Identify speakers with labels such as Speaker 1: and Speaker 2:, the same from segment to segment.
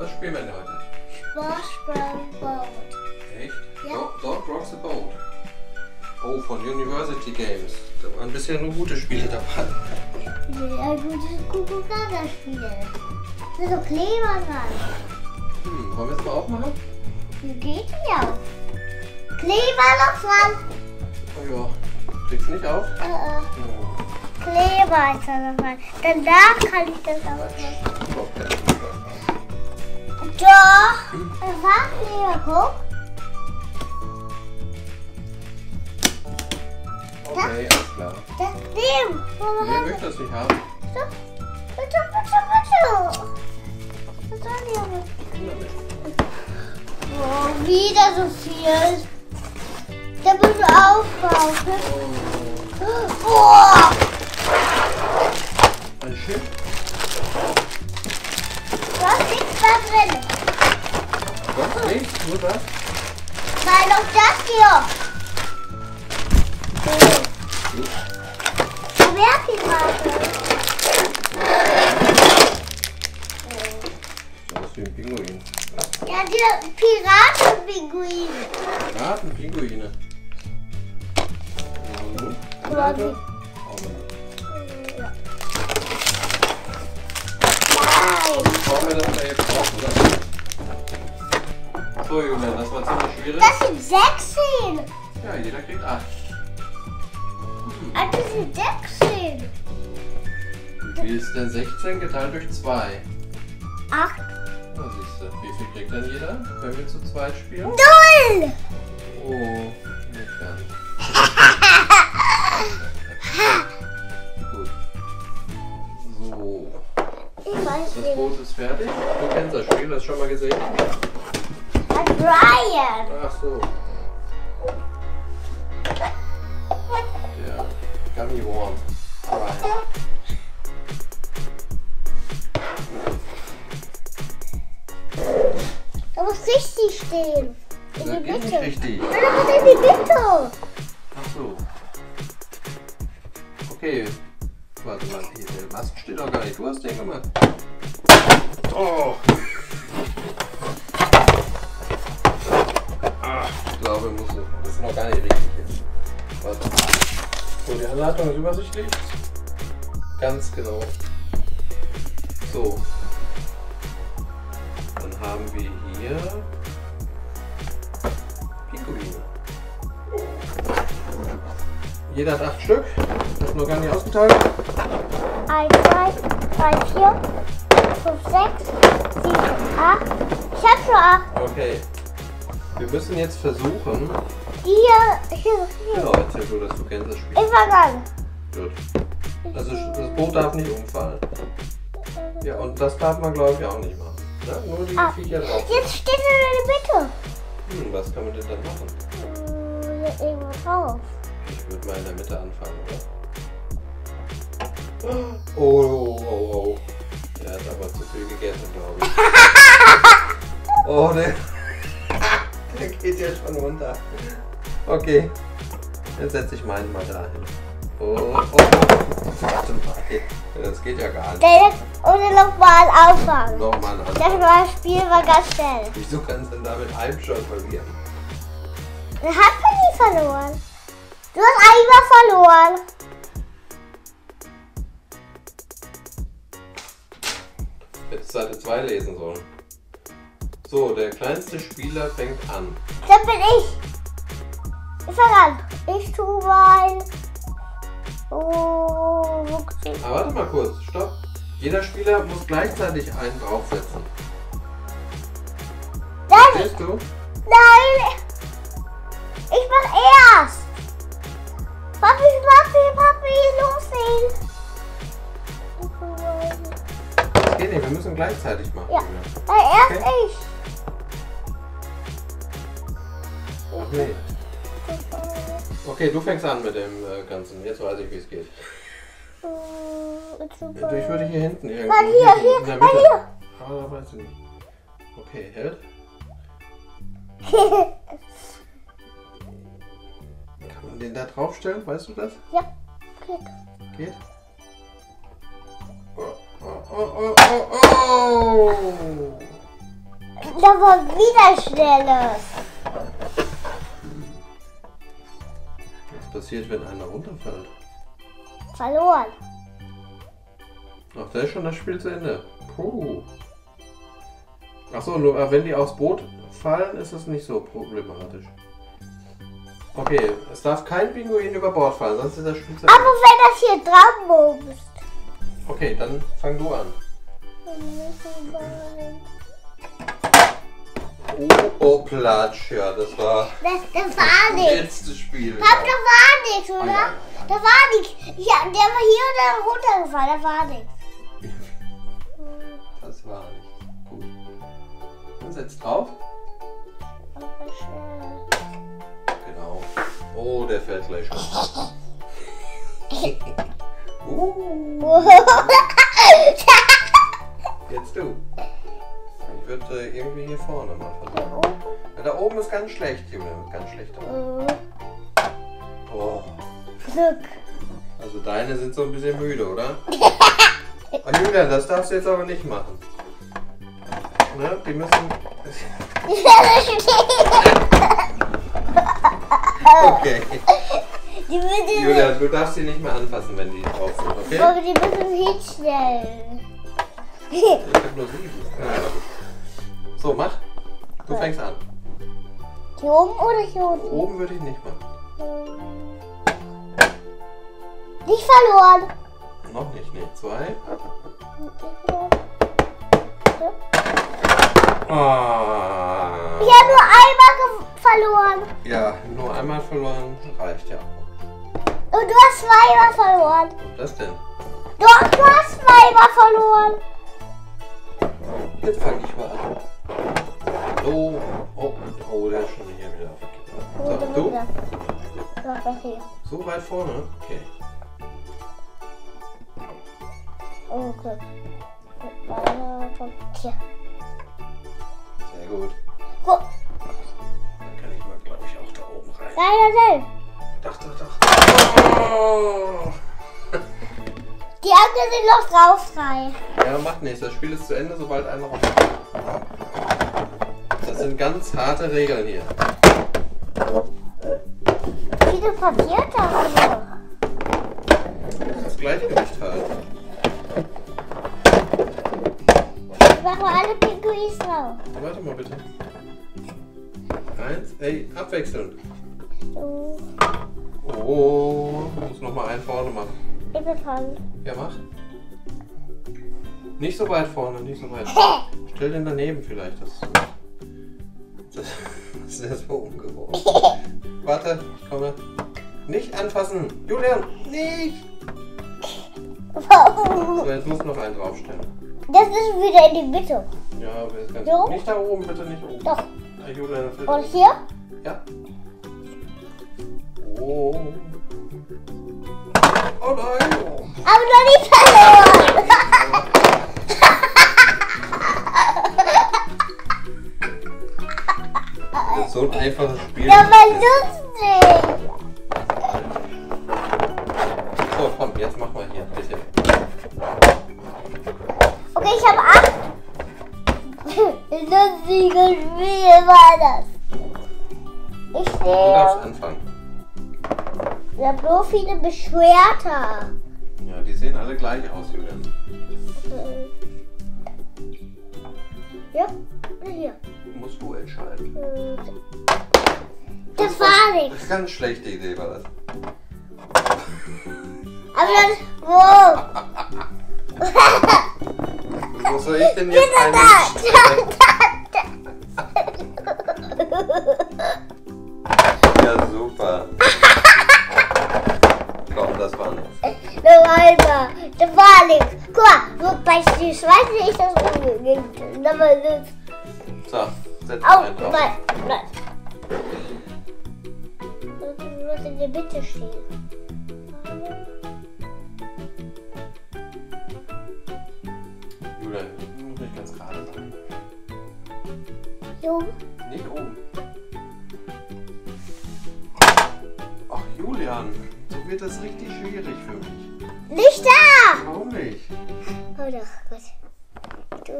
Speaker 1: Was spielen wir denn heute?
Speaker 2: Splash Boat.
Speaker 1: Echt?
Speaker 2: Ja.
Speaker 1: Don't Rock the Boat. Oh, von University Games. Da waren bisher nur gute Spiele dabei.
Speaker 2: Ein gutes Kuckuck-Spiel. Da ist so Kleber dran.
Speaker 1: Wollen wir es mal aufmachen?
Speaker 2: Wie geht die auf? Kleber noch dran.
Speaker 1: Oh ja. Kriegst du nicht auf?
Speaker 2: Kleber ist da noch dran. Danach kann ich das aufmachen.
Speaker 1: Okay.
Speaker 2: Doch. Das war Kleber, guck.
Speaker 1: Okay, alles klar.
Speaker 2: Das Ding.
Speaker 1: Nee, möchte das nicht haben.
Speaker 2: Bitte, bitte, bitte. Was soll die aber? Oh, wieder so viel. Da musst du aufbauen. Oh.
Speaker 1: Ein Schiff?
Speaker 2: Du hast nichts da drin.
Speaker 1: Sonst nichts? Nur das?
Speaker 2: Nein, noch das hier. Da wäre viel weiter.
Speaker 1: Das ist wie ein Pinguin.
Speaker 2: Ja, die Piratenpinguine.
Speaker 1: Piratenpinguine.
Speaker 2: Nein.
Speaker 1: Brauchen wir das da jetzt drauf, oder? So, Julian, das war ziemlich schwierig.
Speaker 2: Das sind 16.
Speaker 1: Ja, jeder kriegt 8.
Speaker 2: Das sind 16.
Speaker 1: Wie ist denn 16 geteilt durch 2?
Speaker 2: 8.
Speaker 1: Na, siehst du, wie viel kriegt denn jeder, wenn wir zu zweit spielen?
Speaker 2: 0.
Speaker 1: Oh, nicht ganz. Gut. So,
Speaker 2: Ich weiß
Speaker 1: das
Speaker 2: nicht.
Speaker 1: Boot ist fertig. Du kennst das Spiel, hast du schon mal gesehen?
Speaker 2: Brian.
Speaker 1: Ach so. Der Gummy Worm. Right.
Speaker 2: Da muss richtig stehen. In
Speaker 1: Das
Speaker 2: die
Speaker 1: geht nicht
Speaker 2: Mitte.
Speaker 1: richtig.
Speaker 2: Nein, da muss in die Mitte.
Speaker 1: Ach so. Okay. Warte mal, hier, der Mast steht doch gar nicht. Du hast den gemacht. Oh. Ich glaube, das ist noch gar nicht richtig jetzt. Warte. So, die Anleitung ist übersichtlich. Ganz genau. So. Dann haben wir hier Pinguine. Jeder hat 8 Stück. Das ist noch gar nicht ausgeteilt.
Speaker 2: 1, 2, 3, 4, 5, 6, 7, 8. Ich hab schon 8.
Speaker 1: Okay. Wir müssen jetzt versuchen.
Speaker 2: Hier.
Speaker 1: Genau, erzähl du, dass du kennst das Spiel.
Speaker 2: Ich fang an.
Speaker 1: Gut. Das Boot darf nicht umfallen. Ja, und das darf man, glaube ich, auch nicht machen. Ne? Nur die Viecher drauf.
Speaker 2: Jetzt steht er in der Mitte.
Speaker 1: Was kann man denn dann machen?
Speaker 2: Hier irgendwo drauf.
Speaker 1: Ich würde mal in der Mitte anfangen, oder? Oh. Der hat aber zu viel gegessen, glaube ich. Oh, der geht ja schon runter. Okay. Dann setze ich meinen mal dahin. Oh. Warte mal. Das geht ja gar nicht.
Speaker 2: Oder nochmal auffangen.
Speaker 1: Nochmal an.
Speaker 2: Das Spiel war ganz schnell.
Speaker 1: Wieso kannst du denn da mit einem schon verlieren?
Speaker 2: Dann hat man nie verloren. Du hast einmal verloren.
Speaker 1: Hättest Seite 2 lesen sollen. So, der kleinste Spieler fängt an.
Speaker 2: Dann bin ich. Ich fang an. Ich tue mein... Oh,
Speaker 1: Aber warte mal kurz, stopp. Jeder Spieler muss gleichzeitig einen draufsetzen.
Speaker 2: Nein,
Speaker 1: Verstehst du?
Speaker 2: nein. Ich mach erst. Papi, loslegen.
Speaker 1: Das geht nicht, wir müssen gleichzeitig machen.
Speaker 2: Ja.
Speaker 1: Julia.
Speaker 2: Erst
Speaker 1: Okay.
Speaker 2: ich.
Speaker 1: Ach nee. Okay, du fängst an mit dem Ganzen. Jetzt weiß ich, wie es geht. Ich würde hier hinten irgendwo.
Speaker 2: Nein, hier,
Speaker 1: in der
Speaker 2: nein,
Speaker 1: Mitte.
Speaker 2: hier.
Speaker 1: Aber weiß ich nicht. Okay, hält. Kann man den da draufstellen? Weißt du das?
Speaker 2: Ja, klick.
Speaker 1: Geht? Oh.
Speaker 2: da war wieder Schnelles.
Speaker 1: Was passiert, wenn einer runterfällt?
Speaker 2: Verloren.
Speaker 1: Ach, da ist schon das Spiel zu Ende. Puh. Achso, nur wenn die aufs Boot fallen, ist es nicht so problematisch. Okay, es darf kein Pinguin über Bord fallen, sonst ist das Spiel zu Ende.
Speaker 2: Aber wenn das hier dran bist.
Speaker 1: Okay, dann fang du an. Oh, Platsch, ja, das war
Speaker 2: Das war
Speaker 1: das
Speaker 2: nichts.
Speaker 1: letzte Spiel.
Speaker 2: Papa, da war nichts, oder?
Speaker 1: Oh, ja.
Speaker 2: Da war nichts. Ja, der war hier und dann runtergefallen, da war nichts.
Speaker 1: Das war nicht gut. Dann setz drauf. Genau. Oh, der fällt gleich schon. Jetzt du. Ich würde irgendwie hier vorne mal versuchen. Ja, da oben ist ganz schlecht, Julian. Ganz schlecht. Oh.
Speaker 2: Glück.
Speaker 1: Also deine sind so ein bisschen müde, oder? Oh, Julian, das darfst du jetzt aber nicht machen. Ne? Die müssen... Okay.
Speaker 2: Die müssen,
Speaker 1: Julian, du darfst sie nicht mehr anfassen, wenn die drauf sind, okay?
Speaker 2: aber die müssen hinstellen.
Speaker 1: Ich hab nur 7. Ja. So, mach. Du fängst an.
Speaker 2: Hier oben oder hier unten?
Speaker 1: Oben würde ich nicht machen.
Speaker 2: Nicht verloren.
Speaker 1: Noch nicht, ne. 2. Ah.
Speaker 2: Ich habe nur einmal verloren.
Speaker 1: Ja, nur einmal verloren reicht ja.
Speaker 2: Und du hast zweimal verloren.
Speaker 1: Was ist das denn?
Speaker 2: Doch, du hast zweimal verloren.
Speaker 1: Jetzt fange ich mal an. So. Oh, der ist schon hier wieder aufgekippt. So, du?
Speaker 2: Mach das hier.
Speaker 1: So weit vorne? Okay.
Speaker 2: Okay. Hier.
Speaker 1: Sehr gut.
Speaker 2: Guck.
Speaker 1: Dann kann ich mal, glaube ich, auch da oben rein.
Speaker 2: Nein.
Speaker 1: Doch. Oh.
Speaker 2: Die anderen sind noch drauf, 3.
Speaker 1: Ja, macht nichts. Das Spiel ist zu Ende, sobald einer runterkommt. Das sind ganz harte Regeln hier.
Speaker 2: Wieso passiert das hier?
Speaker 1: Das Gleichgewicht halten.
Speaker 2: Ich mache alle Pinguins drauf.
Speaker 1: Warte mal bitte. 1, ey, abwechselnd.
Speaker 2: So.
Speaker 1: Oh, ich muss nochmal einen vorne machen.
Speaker 2: Ich bin dran.
Speaker 1: Ja, mach. Nicht so weit vorne, nicht so weit. Stell den daneben vielleicht. Das ist jetzt so umgeworfen. Warte, ich komme. Nicht anfassen. Julian, nicht. So, jetzt muss noch einen draufstellen.
Speaker 2: Das ist wieder in die Mitte.
Speaker 1: Ja, aber ist ganz
Speaker 2: So?
Speaker 1: nicht da oben, bitte nicht oben.
Speaker 2: Doch.
Speaker 1: Ja, Julian, das
Speaker 2: Und hier?
Speaker 1: Ja. Oh. Oh nein.
Speaker 2: Aber noch nicht verloren.
Speaker 1: Das ist so ein einfaches Spiel.
Speaker 2: Das war lustig.
Speaker 1: So, komm, jetzt mach mal hier ein bisschen.
Speaker 2: Okay, ich habe 8. Lustiges Spiel war das. Ich
Speaker 1: Du darfst
Speaker 2: sehe,
Speaker 1: anfangen.
Speaker 2: wir haben so viele Beschwerter.
Speaker 1: Ja, die sehen alle gleich aus, Julian.
Speaker 2: Ja, hier.
Speaker 1: Musst du entscheiden.
Speaker 2: Das war nichts.
Speaker 1: Das ist eine ganz schlechte Idee, war das.
Speaker 2: Aber dann, wow.
Speaker 1: Wo soll ich denn jetzt einen Ja, super. Komm, das war nichts.
Speaker 2: Das war nichts. Guck mal, so bei Schweiz sehe ich das umgekippt.
Speaker 1: So, setz
Speaker 2: Au,
Speaker 1: einen drauf.
Speaker 2: nein. Du musst in der Mitte stehen.
Speaker 1: Julian, du musst nicht ganz gerade sein.
Speaker 2: Jo.
Speaker 1: Nicht oben. Ach, Julian, so wird das richtig schwierig für mich.
Speaker 2: Nicht da!
Speaker 1: Warum nicht?
Speaker 2: Oh doch, Gott. Du,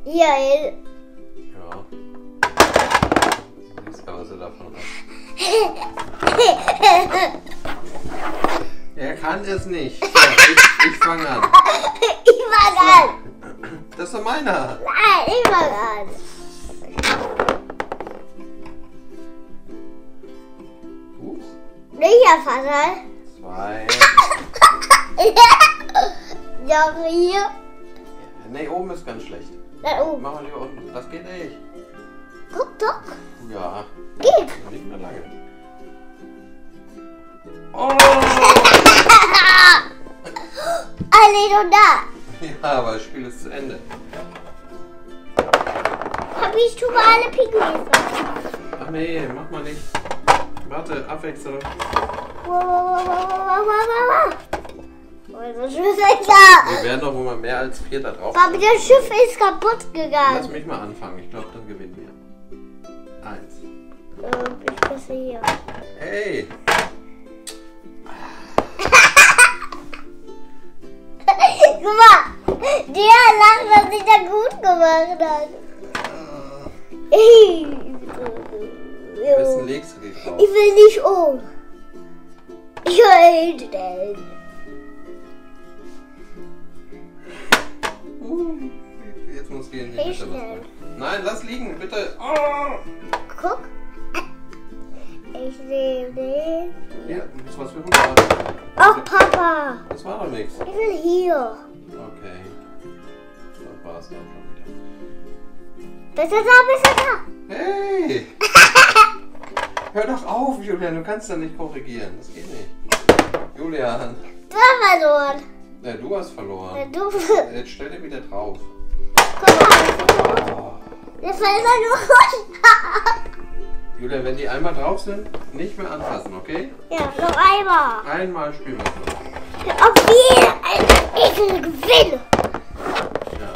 Speaker 2: hier.
Speaker 1: Alaska, was er davon hat. Er kann es nicht. So, ich fange an.
Speaker 2: Ich fang an.
Speaker 1: Das ist doch meiner.
Speaker 2: Nein, ich fang an. Welcher Vater?
Speaker 1: 2.
Speaker 2: Ja, hier.
Speaker 1: Ne, oben ist ganz schlecht.
Speaker 2: Da oben.
Speaker 1: Mach mal lieber unten. Das geht nicht.
Speaker 2: Guck doch.
Speaker 1: Ja.
Speaker 2: Geht.
Speaker 1: Nicht mehr lange. Oh!
Speaker 2: Alle und da.
Speaker 1: Ja, aber das Spiel ist zu Ende.
Speaker 2: Hab ich schon mal alle Pinguine.
Speaker 1: Ach nee, mach mal nicht. Warte, Abwechslung.
Speaker 2: Wow. Das Schiff ist klar.
Speaker 1: Wir werden doch wohl mal mehr als 4 da drauf.
Speaker 2: Aber das Schiff ist kaputt
Speaker 1: Lass
Speaker 2: gegangen.
Speaker 1: mich mal anfangen. Ich glaube, dann gewinnen wir. 1.
Speaker 2: Ich passe hier.
Speaker 1: Hey!
Speaker 2: Guck mal. Der lacht, was ich da gut gemacht hat.
Speaker 1: Wessen legst du dich drauf?
Speaker 2: Ich will nicht um. Ich will den.
Speaker 1: Jetzt muss gehen.
Speaker 2: Hey,
Speaker 1: Bitte was
Speaker 2: schnell.
Speaker 1: machen. Nein, lass liegen, bitte. Oh.
Speaker 2: Guck. Ich nehme den.
Speaker 1: Ja, das was für runter.
Speaker 2: Oh, Papa.
Speaker 1: Das war doch nichts.
Speaker 2: Ich will hier.
Speaker 1: Okay. Das war's dann schon wieder.
Speaker 2: Besser da.
Speaker 1: Hey! Hör doch auf, Julian, du kannst da nicht korrigieren. Das geht nicht. Julian.
Speaker 2: Du hast verloren.
Speaker 1: Ja, du hast verloren.
Speaker 2: Du.
Speaker 1: Jetzt stell dir wieder drauf.
Speaker 2: Guck mal.
Speaker 1: Oh.
Speaker 2: Der fällt da nur runter.
Speaker 1: Julian, wenn die einmal drauf sind, nicht mehr anfassen, okay?
Speaker 2: Ja, noch einmal.
Speaker 1: Einmal spielen wir noch.
Speaker 2: Auf jeden ich will gewinnen.
Speaker 1: Ja.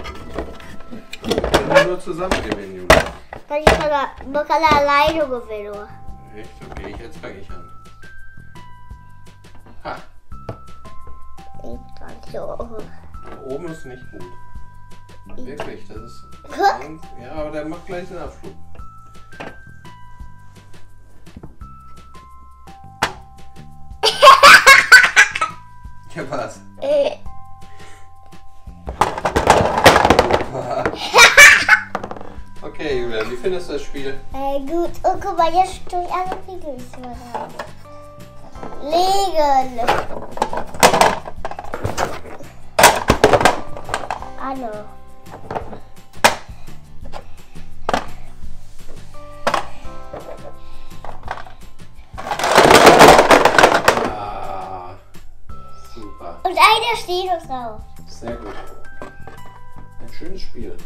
Speaker 1: Wir können nur zusammen gewinnen, Julian.
Speaker 2: Weil ich kann alleine gewinnen.
Speaker 1: Echt? Okay, jetzt fange ich an. Ha! Oben ist nicht gut. Wirklich, das ist... Ja, aber der macht gleich den Abflug. Ja, was? Okay, Julian, wie findest du das Spiel?
Speaker 2: Gut, und guck mal, jetzt tue ich alle Pinguine rein. Legen. Alle.
Speaker 1: Ah, super.
Speaker 2: Und einer steht noch drauf.
Speaker 1: Sehr gut. Ein schönes Spiel.